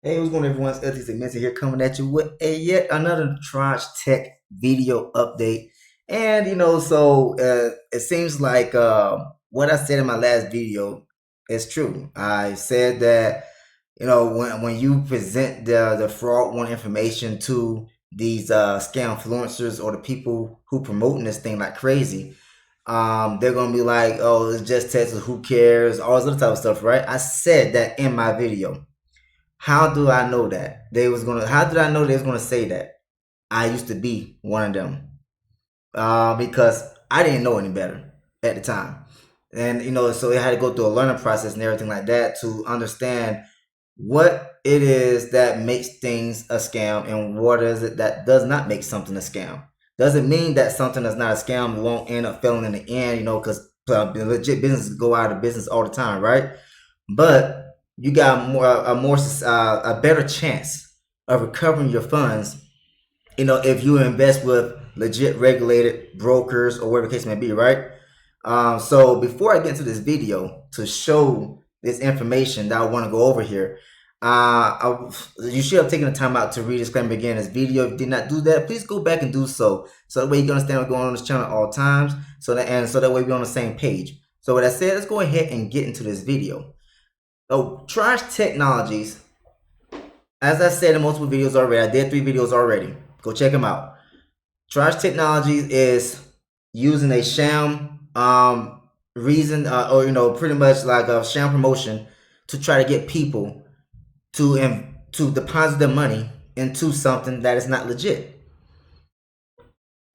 Hey, what's going on, everyone? It's LTC Mensa here coming at you with a yet another Trage Tech video update. And it seems like what I said in my last video is true. I said that when you present the fraudulent information to these scamfluencers or the people who promoting this thing like crazy, they're gonna be like, oh, it's just Texas, who cares, all this other type of stuff, right? I said that in my video. How do I know that how did I know they was gonna say that? I used to be one of them. Because I didn't know any better at the time. And so it had to go through a learning process and everything like that to understand what it is that makes things a scam and what is it that does not make something a scam. Doesn't mean that something that's not a scam won't end up failing in the end, because legit businesses go out of business all the time, right? But you got a better chance of recovering your funds, if you invest with legit regulated brokers or whatever the case may be, right? So before I get into this video to show this information that I want to go over here, you should have taken the time out to read disclaimer again in this video. If you did not do that, please go back and do so that way you can understand what's going on this channel at all times, so that way we're on the same page. So with that said, let's go ahead and get into this video. So Trage Technologies, as I said in multiple videos already, I did 3 videos already. Go check them out. Trage Technologies is using a sham reason, or pretty much like a sham promotion to try to get people to deposit their money into something that is not legit.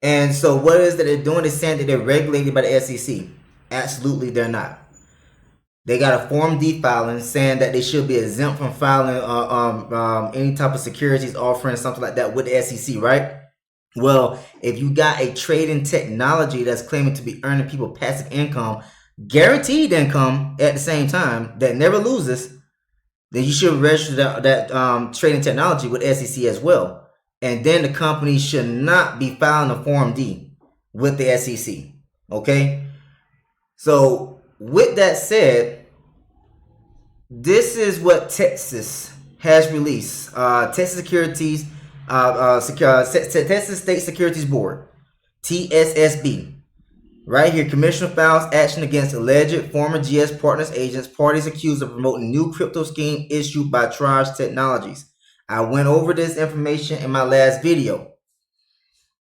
And so what is that they're doing? They're saying that they're regulated by the SEC. Absolutely, they're not. They got a Form D filing saying that they should be exempt from filing any type of securities offering something like that with the SEC, right? Well, if you got a trading technology that's claiming to be earning people passive income, guaranteed income at the same time that never loses, then you should register that trading technology with SEC as well. And then the company should not be filing a Form D with the SEC. Okay? So with that said, this is what Texas has released. Texas State Securities Board, TSSB. Right here, Commissioner files action against alleged former GS Partners agents, parties accused of promoting new crypto scheme issued by Trage Technologies. I went over this information in my last video.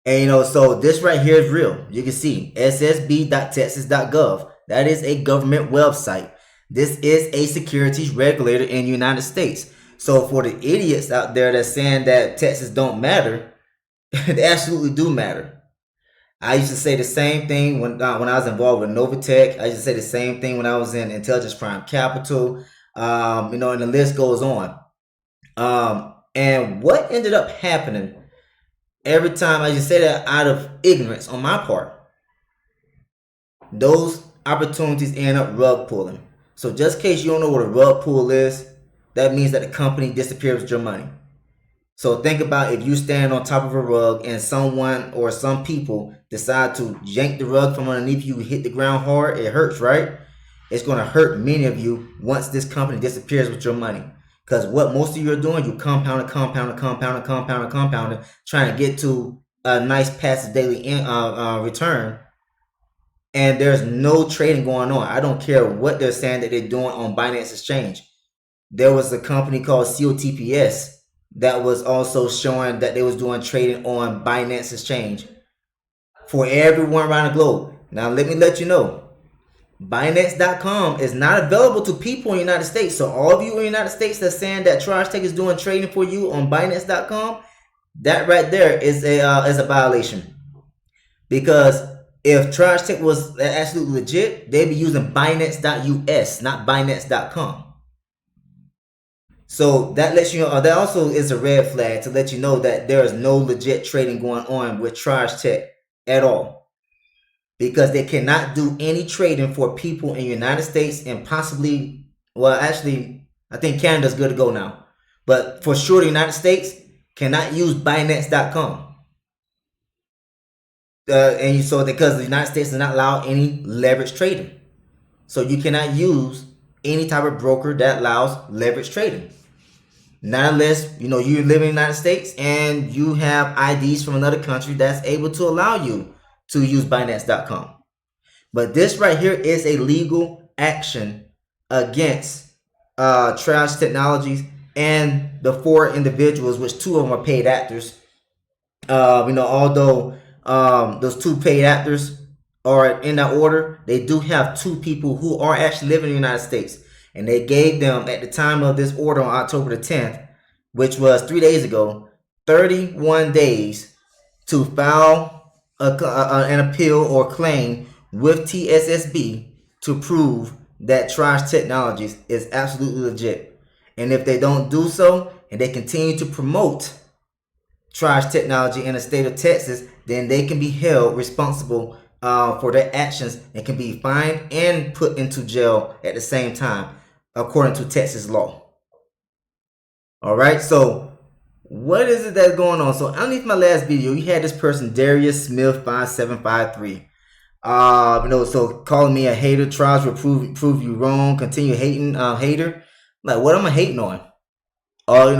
And so this right here is real. You can see ssb.texas.gov. That is a government website. This is a securities regulator in the United States. So for the idiots out there that's saying that Texas don't matter, they absolutely do matter. I used to say the same thing when I was involved with Novatech. I used to say the same thing when I was in Intelligence Prime Capital. And the list goes on. And what ended up happening every time I just say that out of ignorance on my part, those opportunities end up rug pulling. So just in case you don't know what a rug pull is, that means that the company disappears with your money. So think about if you stand on top of a rug and someone or some people decide to yank the rug from underneath you, hit the ground hard, it hurts, right? It's going to hurt many of you once this company disappears with your money. Because what most of you are doing, you compounding, trying to get to a nice passive daily return. And there's no trading going on. I don't care what they're saying that they're doing on Binance Exchange. There was a company called COTPS that was also showing that they was doing trading on Binance Exchange for everyone around the globe. Now, let me let you know, Binance.com is not available to people in the United States. So all of you in the United States that's saying that Trage Tech is doing trading for you on Binance.com, that right there is a violation. Because if Trage Tech was absolutely legit, they'd be using Binance.us, not Binance.com. So that lets you know, that also is a red flag to let you know that there is no legit trading going on with Trage Tech at all. Because they cannot do any trading for people in the United States and possibly, well, actually, I think Canada's good to go now. But for sure, the United States cannot use Binance.com. And so because the United States does not allow any leverage trading. So you cannot use any type of broker that allows leverage trading. not unless you live in the United States and you have IDs from another country that's able to allow you to use Binance.com. But this right here is a legal action against Trage Technologies and the 4 individuals, which 2 of them are paid actors. Although those 2 paid actors are in that order, they do have 2 people who are actually living in the United States. And they gave them, at the time of this order on October the 10th, which was 3 days ago, 31 days to file an appeal or claim with TSSB to prove that Trage Technologies is absolutely legit. And if they don't do so, and they continue to promote Trage Technology in the state of Texas, then they can be held responsible for their actions and can be fined and put into jail at the same time, according to Texas law. All right, so what is it that's going on? So underneath my last video, you had this person, Darius Smith 5753. So calling me a hater. Trage will prove you wrong. Continue hating, hater. Like, what am I hating on? Are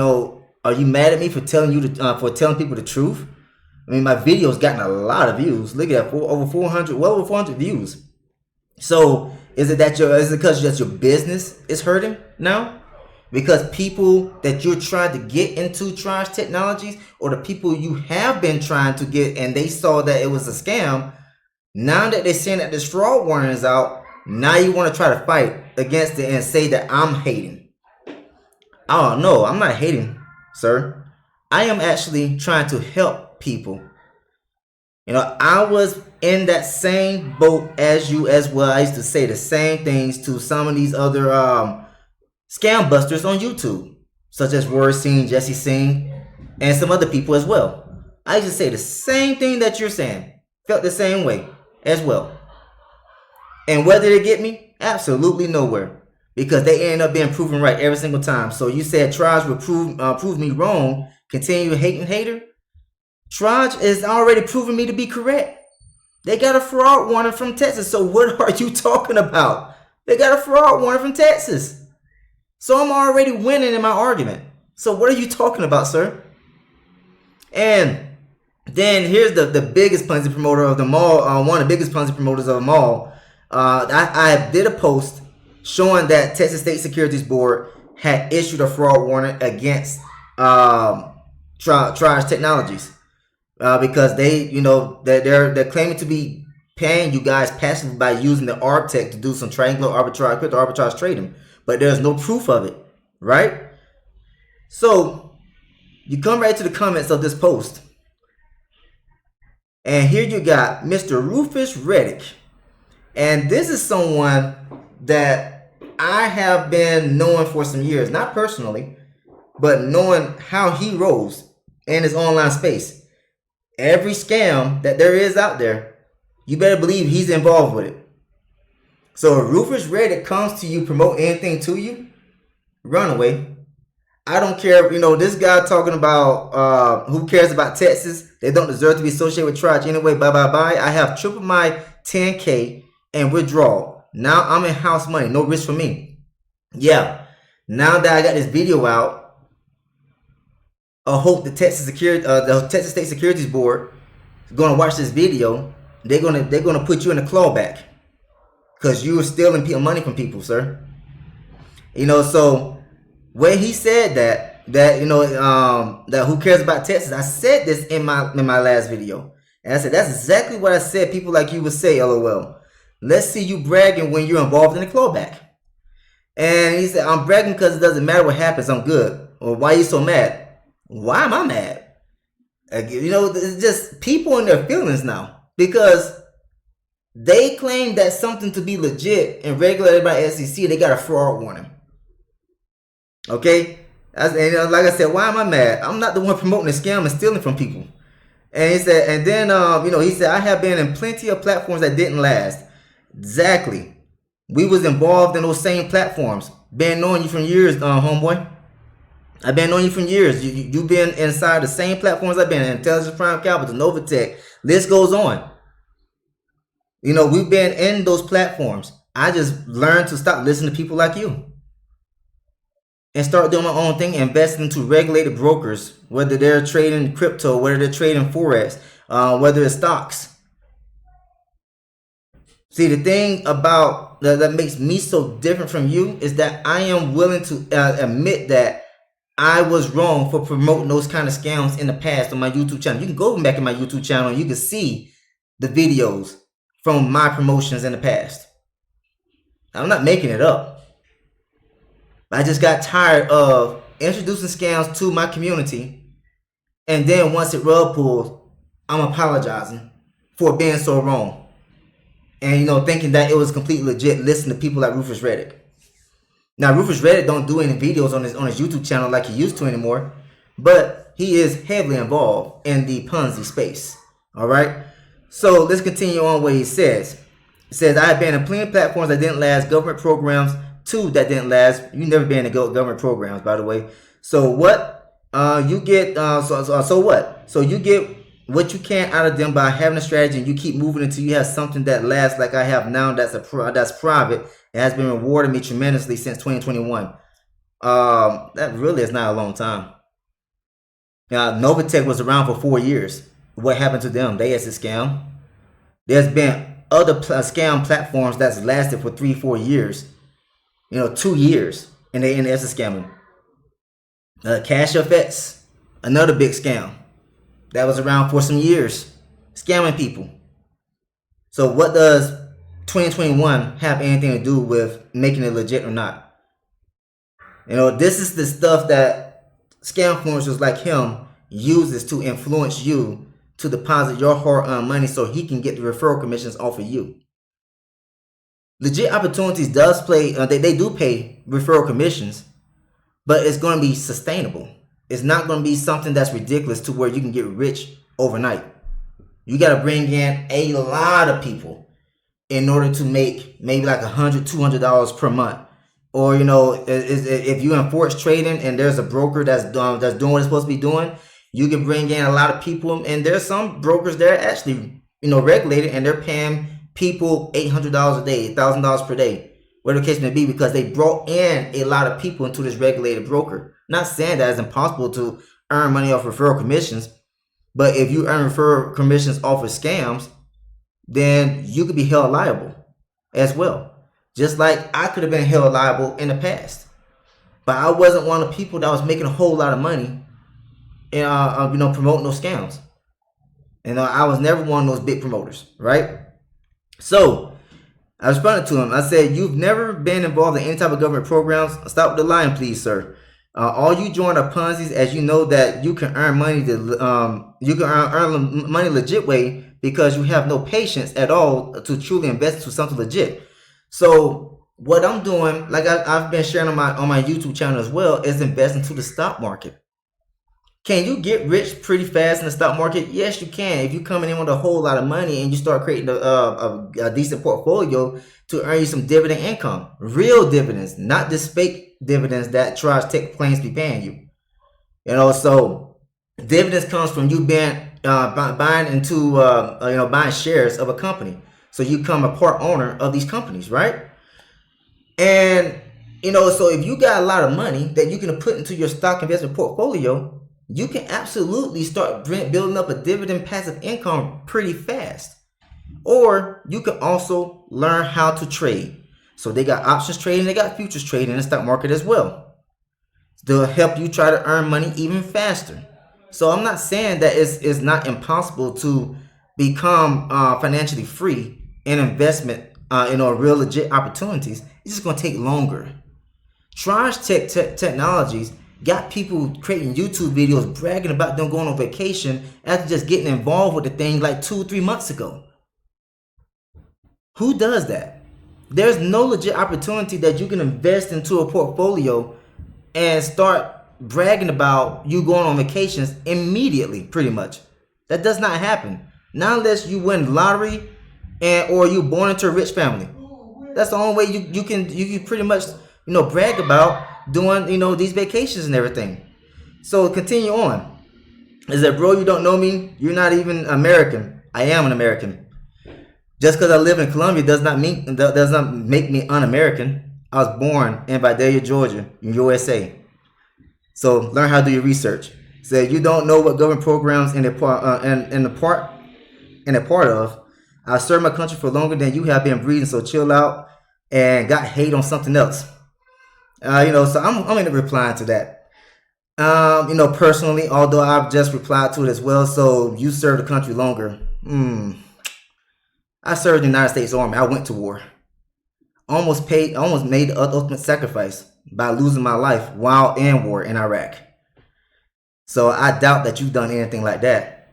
you mad at me for telling people the truth? I mean, my video's gotten a lot of views. Look at that, well over 400 views. So is it because that's your business is hurting now? Because people that you're trying to get into Trage Technologies, or the people you have been trying to get, and they saw that it was a scam, now that they're saying that this fraud warning is out, now you want to try to fight against it and say that I'm hating. Oh no, I'm not hating, sir. I am actually trying to help people. I was in that same boat as you as well. I used to say the same things to some of these other scam busters on YouTube, such as Word Scene, Jesse Singh, and some other people as well. I used to say the same thing that you're saying. Felt the same way as well. And where did it get me? Absolutely nowhere. Because they end up being proven right every single time. So you said Trage will prove me wrong. Continue hating hater. Trage is already proving me to be correct. They got a fraud warning from Texas. So what are you talking about? They got a fraud warning from Texas. So I'm already winning in my argument. So what are you talking about, sir? And then here's the biggest Ponzi promoter of them all. One of the biggest Ponzi promoters of them all. I did a post showing that Texas State Securities Board had issued a fraud warning against Trage Technologies because they're claiming to be paying you guys passively by using the ArbTech to do some triangular arbitrage, crypto arbitrage trading, but there's no proof of it, right? So you come right to the comments of this post, and here you got Mr. Rufus Reddick, and this is someone that I have been knowing for some years, not personally, but knowing how he rolls in his online space. Every scam that there is out there, you better believe he's involved with it. So if Rufus Reddick comes to you, promote anything to you, run away. I don't care. This guy talking about who cares about Texas? They don't deserve to be associated with Trage anyway. Bye, bye, bye. I have tripled my 10K and withdraw. Now I'm in house money. No risk for me. Yeah. Now that I got this video out, I hope the Texas State Securities Board is going to watch this video. They're gonna put you in a clawback because you were stealing money from people, sir. So when he said that who cares about Texas, I said this in my last video, and I said that's exactly what I said. People like you would say, LOL. Let's see you bragging when you're involved in a clawback. And he said, I'm bragging because it doesn't matter what happens. I'm good. Well, why are you so mad? Why am I mad? It's just people in their feelings now because they claim that something to be legit and regulated by SEC. They got a fraud warning. Okay, and like I said, why am I mad? I'm not the one promoting the scam and stealing from people. And he said, and then he said, I have been in plenty of platforms that didn't last. Exactly. We was involved in those same platforms. Been knowing you from years, homeboy. I've been knowing you from years. You've been inside the same platforms I've been in. Intelligence Prime Capital, Novatech. List goes on. We've been in those platforms. I just learned to stop listening to people like you. and start doing my own thing, invest into regulated brokers, whether they're trading crypto, whether they're trading forex, whether it's stocks. See, the thing about that makes me so different from you is that I am willing to admit that I was wrong for promoting those kind of scams in the past on my YouTube channel. You can go back in my YouTube channel and you can see the videos from my promotions in the past. I'm not making it up. I just got tired of introducing scams to my community, and then once it rug pulls, I'm apologizing for being so wrong. And thinking that it was completely legit, listening to people like Rufus Reddick. Now, Rufus Reddick don't do any videos on his YouTube channel like he used to anymore, but he is heavily involved in the Ponzi space. All right. So let's continue on what he says. It says, I have been in plenty of platforms that didn't last, government programs too that didn't last. You never been in government programs, by the way. So what you get? So what? So you get what you can out of them by having a strategy, and you keep moving until you have something that lasts, like I have now. That's private. It has been rewarding me tremendously since 2021. That really is not a long time. Now, Novatech was around for 4 years. What happened to them? They as a scam. There's been other scam platforms that's lasted for 3-4 years. 2 years, and they end up scamming. Cash FX, another big scam that was around for some years, scamming people. So what does 2021 have anything to do with making it legit or not? This is the stuff that scamfluencers like him uses to influence you to deposit your hard-earned money so he can get the referral commissions off of you. Legit opportunities does play, they do pay referral commissions, but it's going to be sustainable. It's not going to be something that's ridiculous to where you can get rich overnight. You got to bring in a lot of people in order to make maybe like $100, $200 per month. Or, if you in forex trading and there's a broker that's doing what it's supposed to be doing, you can bring in a lot of people. And there's some brokers that are actually, regulated, and they're paying people $800 a day, $1,000 per day, whatever the case may be, because they brought in a lot of people into this regulated broker. Not saying that it's impossible to earn money off referral commissions, but if you earn referral commissions off of scams, then you could be held liable as well. Just like I could have been held liable in the past, but I wasn't one of the people that was making a whole lot of money and promoting those scams. I was never one of those big promoters, right? So I responded to him. I said, you've never been involved in any type of government programs. Stop with the lying, please, sir. All you join are Ponzi's, as you know that you can earn money earn money legit way because you have no patience at all to truly invest into something legit. So what I'm doing, like I've been sharing on my YouTube channel as well, is invest into the stock market. Can you get rich pretty fast in the stock market? Yes, you can. If you coming in with a whole lot of money and you start creating a decent portfolio to earn you some dividend income, real dividends, not this fake dividends that Trage Tech claims to be paying you. So dividends comes from you being buying into buying shares of a company, so you become a part owner of these companies, right? And so if you got a lot of money that you can put into your stock investment portfolio, you can absolutely start building up a dividend passive income pretty fast. Or you can also learn how to trade. So they got options trading, they got futures trading in the stock market as well. They'll help you try to earn money even faster. So I'm not saying that it's not impossible to become financially free in investment real legit opportunities. It's just going to take longer. Trage Technologies got people creating YouTube videos bragging about them going on vacation after just getting involved with the thing like 2-3 months ago. Who does that? There's no legit opportunity that you can invest into a portfolio and start bragging about you going on vacations immediately, pretty much. That does not happen. Not unless you win the lottery or you born into a rich family. That's the only way you can pretty much brag about doing these vacations and everything. So continue on. Is that, bro, you don't know me? You're not even American. I am an American. Just because I live in Colombia does not make me un-American. I was born in Vidalia, Georgia, in USA. So learn how to do your research. Say you don't know what government programs in a part of. I served my country for longer than you have been breathing, so chill out and got hate on something else. So I'm going to reply to that. Personally, although I've just replied to it as well. So you served the country longer. I served the United States Army. I went to war. Almost made the ultimate sacrifice by losing my life while in war in Iraq. So I doubt that you've done anything like that.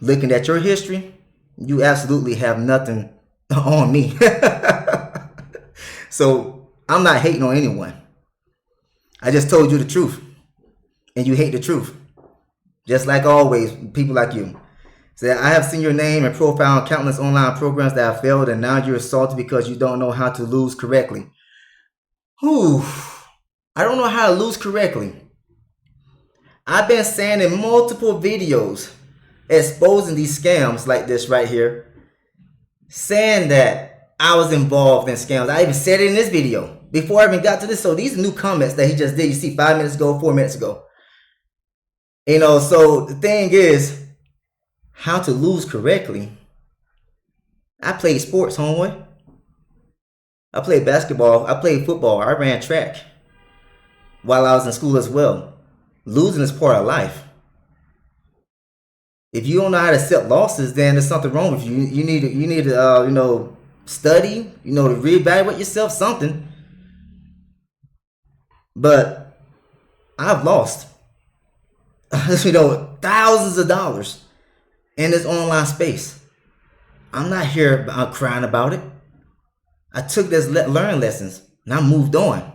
Looking at your history, you absolutely have nothing on me. So I'm not hating on anyone. I just told you the truth, and you hate the truth. Just like always, people like you. Say, I have seen your name and profile on countless online programs that have failed, and now you're assaulted because you don't know how to lose correctly. Whew. I don't know how to lose correctly. I've been saying in multiple videos, exposing these scams like this right here, saying that I was involved in scams. I even said it in this video before I even got to this. So these are new comments that he just did. You see 5 minutes ago, 4 minutes ago. So the thing is, how to lose correctly. I played sports, homeboy. I played basketball. I played football. I ran track while I was in school as well. Losing is part of life. If you don't know how to accept losses, then there's something wrong with you. You need to study, to reevaluate yourself, something. But I've lost, thousands of dollars in this online space. I'm not here crying about it. I took this learning lessons and I moved on.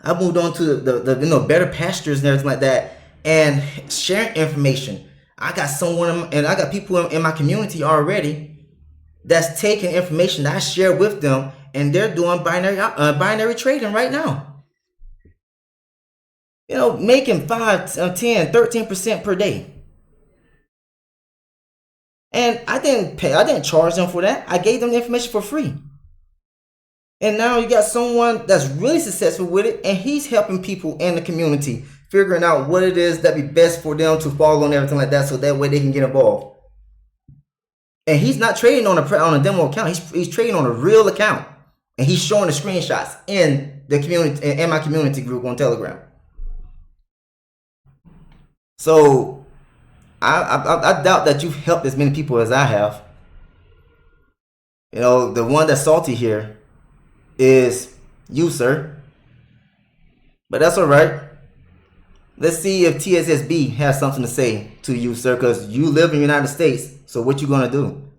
I moved on to the better pastures and everything like that, and sharing information. I got people in my community already that's taking information that I share with them, and they're doing binary trading right now. Making 5, 10, 13% per day. And I didn't charge them for that. I gave them the information for free. And now you got someone that's really successful with it, and he's helping people in the community figuring out what it is that be best for them to follow and everything like that, so that way they can get involved. And he's not trading on a demo account. He's trading on a real account, and he's showing the screenshots in the community, in my community group on Telegram. So I doubt that you've helped as many people as I have. The one that's salty here is you, sir. But that's all right. Let's see if TSSB has something to say to you, sir, because you live in the United States. So what you gonna do?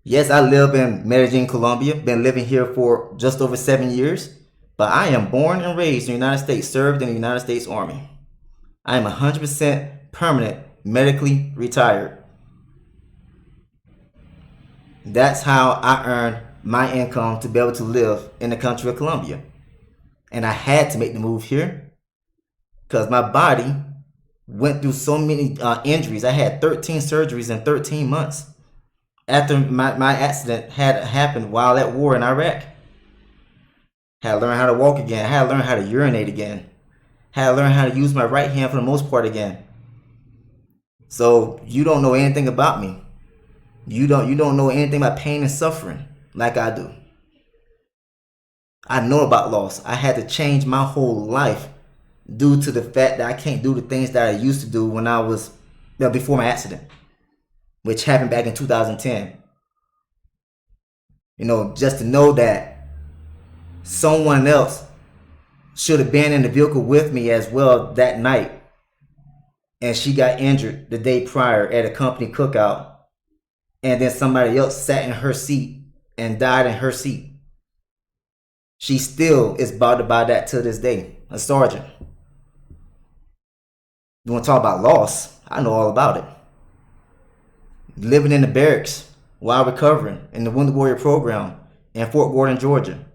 Yes, I live in Medellin, Colombia. Been living here for just over 7 years. But I am born and raised in the United States, served in the United States Army. I am 100% permanent, medically retired. That's how I earned my income to be able to live in the country of Colombia. And I had to make the move here because my body went through so many injuries. I had 13 surgeries in 13 months after my accident had happened while at war in Iraq. Had to learn how to walk again. Had to learn how to urinate again. Had to learn how to use my right hand for the most part again. So you don't know anything about me. You don't know anything about pain and suffering like I do. I know about loss. I had to change my whole life due to the fact that I can't do the things that I used to do when I was before my accident, which happened back in 2010. Just to know that someone else should have been in the vehicle with me as well that night, and she got injured the day prior at a company cookout, and then somebody else sat in her seat and died in her seat. She still is bothered by that to this day. A sergeant. You want to talk about loss? I know all about it. Living in the barracks while recovering in the Wounded Warrior program in Fort Gordon, Georgia.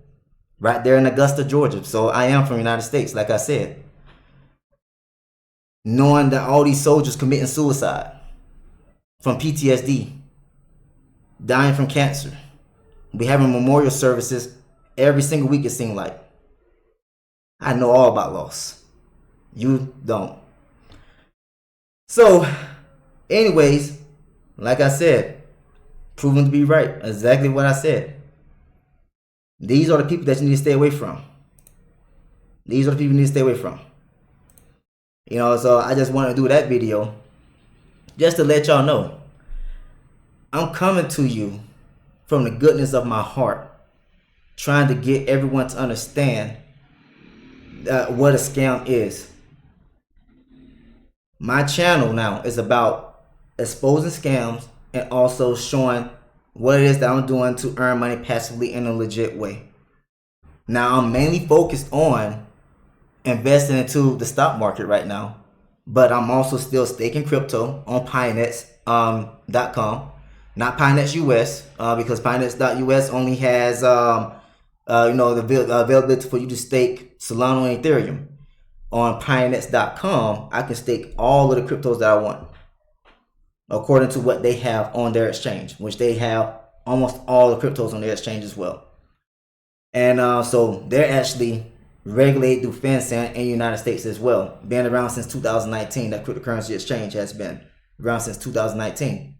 Right there in Augusta, Georgia. So I am from the United States, like I said. Knowing that all these soldiers committing suicide from PTSD, dying from cancer. We having memorial services every single week, it seemed like. I know all about loss. You don't. So, anyways, like I said, proven to be right. Exactly what I said. These are the people that you need to stay away from. These are the people you need to stay away from. You know, so I just wanted to do that video just to let y'all know I'm coming to you from the goodness of my heart, trying to get everyone to understand what a scam is. My channel now is about exposing scams and also showing what it is that I'm doing to earn money passively in a legit way. Now, I'm mainly focused on investing into the stock market right now, but I'm also still staking crypto on Pinex.com, not Pinex US, because Pinex.us only has the availability for you to stake Solana and Ethereum. On Pinex.com, I can stake all of the cryptos that I want, according to what they have on their exchange, which they have almost all the cryptos on their exchange as well. And so they're actually regulated through FinCEN in the United States as well. Been around since 2019. That cryptocurrency exchange has been around since 2019.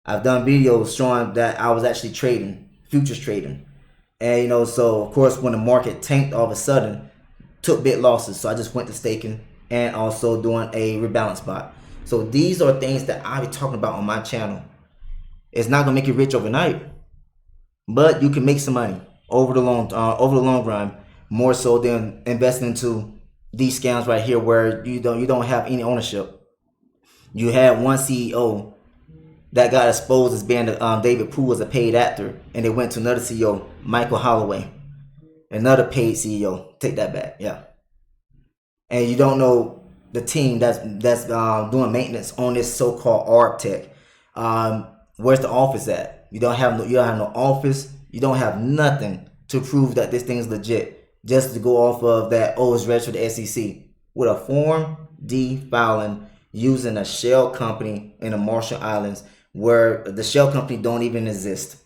I've done videos showing that I was actually trading, futures trading. And so of course when the market tanked all of a sudden, took big losses. So I just went to staking and also doing a rebalance bot. So these are things that I'll be talking about on my channel. It's not gonna make you rich overnight, but you can make some money over the long run, more so than investing into these scams right here, where you don't have any ownership. You had one CEO that got exposed as being David Poole as a paid actor, and they went to another CEO, Michael Holloway, another paid CEO. Take that back, yeah. And you don't know the team that's doing maintenance on this so-called ARB tech. Where's the office at? You don't have no office. You don't have nothing to prove that this thing is legit. Just to go off of that, it's registered to the SEC with a Form D filing using a shell company in the Marshall Islands, where the shell company don't even exist.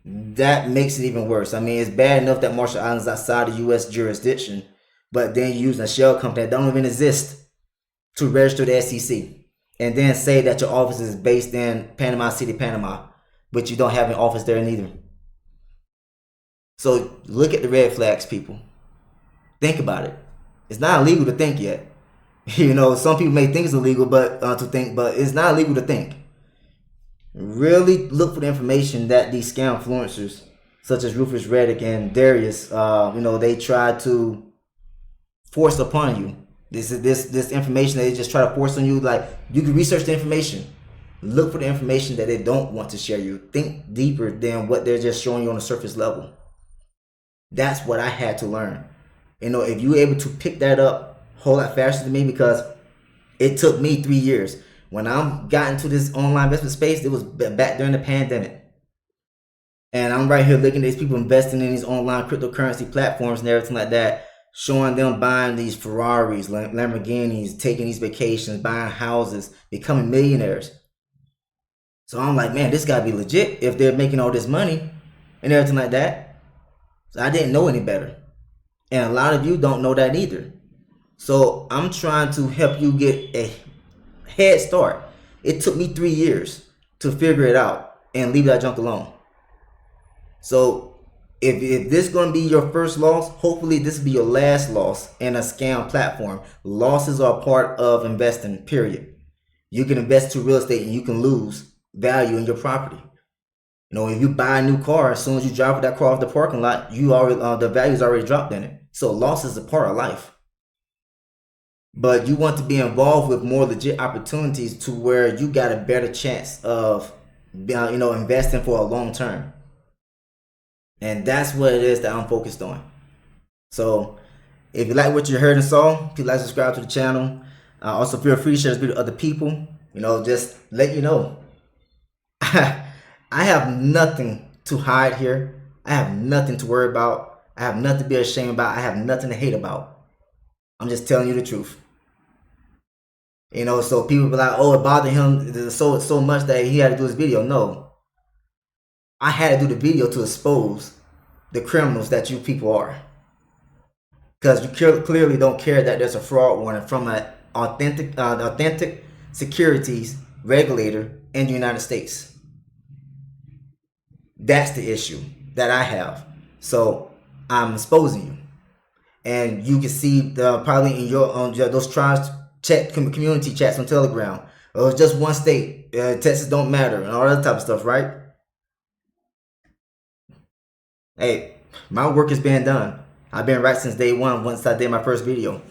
That makes it even worse. I mean, it's bad enough that Marshall Islands is outside of U.S. jurisdiction, but then you're using a shell company that don't even exist to register the SEC, and then say that your office is based in Panama City, Panama, but you don't have an office there neither. So look at the red flags, people. Think about it. It's not illegal to think yet. Some people may think it's illegal, but it's not illegal to think. Really look for the information that these scamfluencers, such as Rufus Reddick and Darius, they try to force upon you. This information they just try to force on you. Like, you can research the information. Look for the information that they don't want to share you. Think deeper than what they're just showing you on the surface level. That's what I had to learn. If you were able to pick that up a whole lot faster than me, because it took me 3 years. When I got into this online investment space, it was back during the pandemic. And I'm right here looking at these people investing in these online cryptocurrency platforms and everything like that, showing them buying these Ferraris, Lamborghinis, taking these vacations, buying houses, becoming millionaires. So I'm like, man, this gotta be legit if they're making all this money and everything like that. So I didn't know any better. And a lot of you don't know that either. So I'm trying to help you get a head start. It took me 3 years to figure it out and leave that junk alone. So if this is going to be your first loss, hopefully this will be your last loss in a scam platform. Losses are a part of investing, period. You can invest to real estate and you can lose value in your property. If you buy a new car, as soon as you drive that car off the parking lot, you already the value's already dropped in it. So loss is a part of life. But you want to be involved with more legit opportunities to where you got a better chance of investing for a long term. And that's what it is that I'm focused on. So if you like what you heard and saw, please like, subscribe to the channel. Also feel free to share this video with other people. Just let you know. I have nothing to hide here. I have nothing to worry about. I have nothing to be ashamed about. I have nothing to hate about. I'm just telling you the truth. So people be like, it bothered him so much that he had to do this video. No. I had to do the video to expose the criminals that you people are. because you clearly don't care that there's a fraud warning from an authentic securities regulator in the United States. That's the issue that I have. So I'm exposing you, and you can see probably in your on those Trage chat community chats on Telegram. Oh, it's just one state. Texas don't matter and all that type of stuff, right? Hey, my work is being done. I've been right since day one once I did my first video.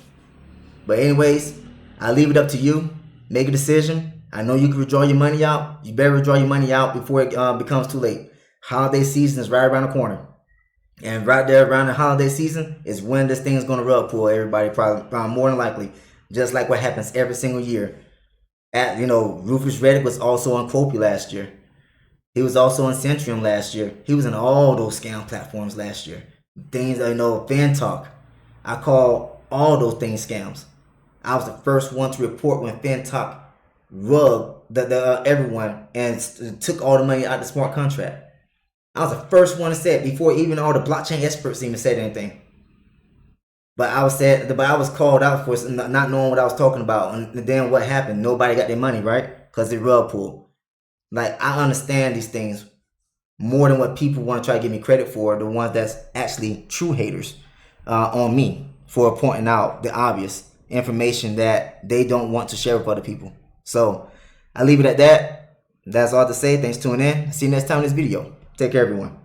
But anyways, I leave it up to you. Make a decision. I know you can withdraw your money out. You better withdraw your money out before it becomes too late. Holiday season is right around the corner. And right there around the holiday season is when this thing is going to rug pull everybody, probably more than likely. Just like what happens every single year. Rufus Reddick was also on Kopi last year. He was also on Centrium last year. He was in all those scam platforms last year. Things Fan Talk. I call all those things scams. I was the first one to report when Fan Talk rugged everyone and took all the money out of the smart contract. I was the first one to say it before even all the blockchain experts even said anything. But I was called out for not knowing what I was talking about. And then what happened? Nobody got their money, right? Because they rug pulled. Like, I understand these things more than what people want to try to give me credit for. The ones that's actually true haters on me for pointing out the obvious information that they don't want to share with other people. So I leave it at that. That's all to say. Thanks for tuning in. See you next time in this video. Take care, everyone.